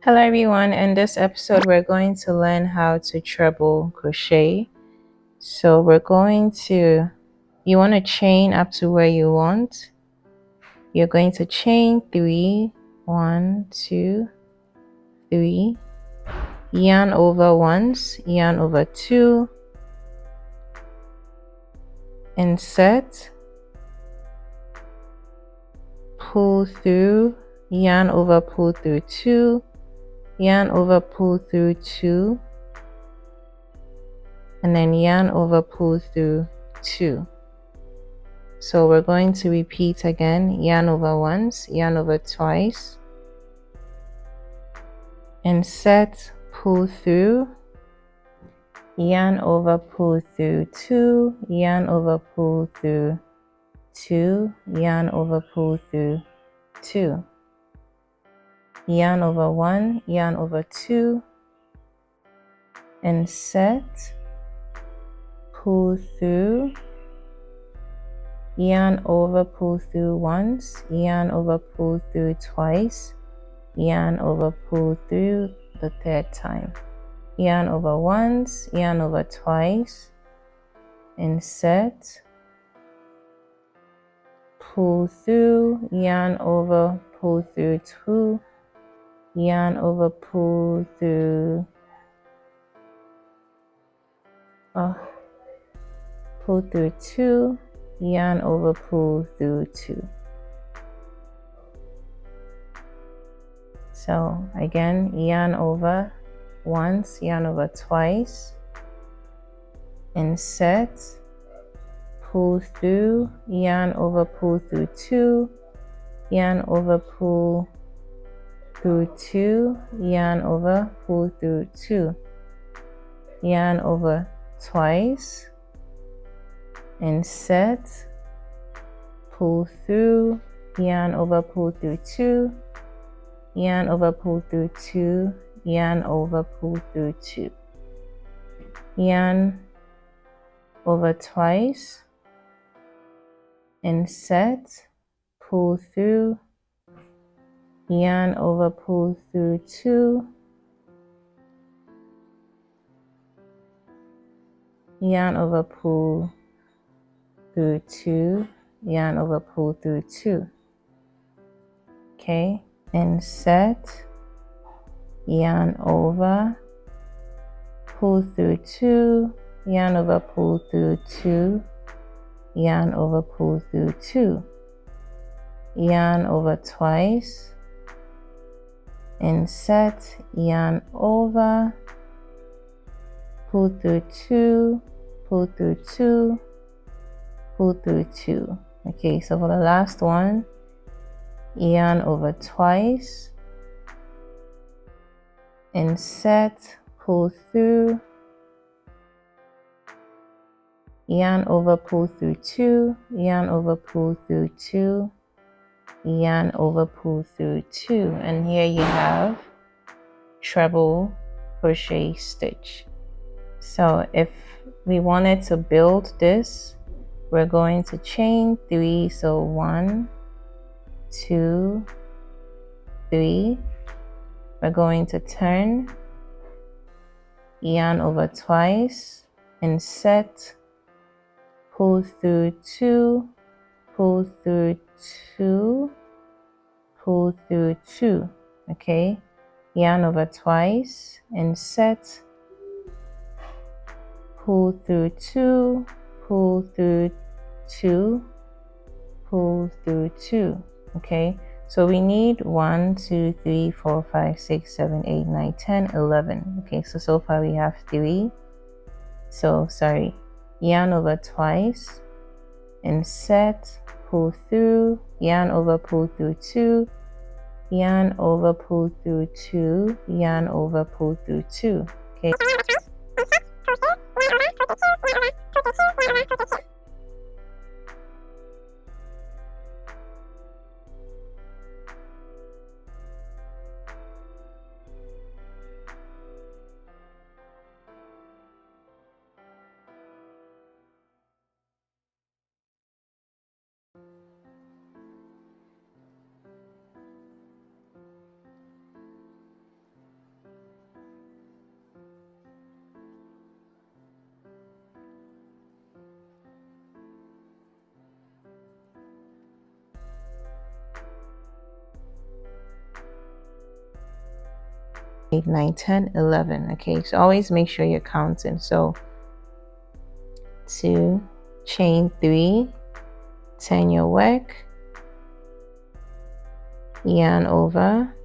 Hello everyone, in this episode we're going to learn how to treble crochet. So you want to chain up to where you want. You're going to chain 3, 1, 2, 3, yarn over once, yarn over 2, insert, pull through, yarn over, pull through 2, yarn over, pull through 2, and then yarn over, pull through 2. So we're going to repeat again, yarn over once, yarn over twice, insert, pull through, yarn over, pull through 2, yarn over, pull through 2, yarn over, pull through 2, yarn over 1, yarn over 2, insert, pull through, yarn over, pull through once, yarn over, pull through twice, yarn over, pull through the third time, yarn over once, yarn over twice, insert, pull through, yarn over, pull through 2, yarn over, pull through pull through 2, yarn over, pull through 2. So again, yarn over once, yarn over twice, insert, pull through, yarn over, pull through 2, yarn over, pull through 2, yarn over, pull through 2, yarn over twice, insert, pull through, yarn over, pull through 2, yarn over, pull through 2, yarn over, pull through 2, yarn over twice, insert, pull through, yarn over, pull through 2, yarn over, pull through 2, yarn over, pull through 2. Okay, insert, yarn over, pull through 2, yarn over, pull through 2, yarn over, pull through 2, yarn over twice, insert, yarn over, pull through 2, pull through 2, pull through 2. Okay, so for the last one, yarn over twice, insert, pull through, yarn over, pull through 2, yarn over, pull through 2, yarn over, pull through 2, and here you have treble crochet stitch. So if we wanted to build this, we're going to chain 3, so 1, 2, 3. We're going to turn, yarn over twice, insert, pull through 2, pull through 2, pull through 2. Okay, yarn over twice, insert, pull through 2, pull through 2, pull through 2. Okay, so we need 1, 2, 3, 4, 5, 6, 7, 8, 9, 10, 11. Okay, so far we have 3. So sorry, yarn over twice, insert, pull through, yarn over, pull through 2, yarn over, pull through 2, yarn over, pull through 2. Okay. 9, 10, 11. Okay, so always make sure you're counting. So 2, chain 3, turn your work, yarn over,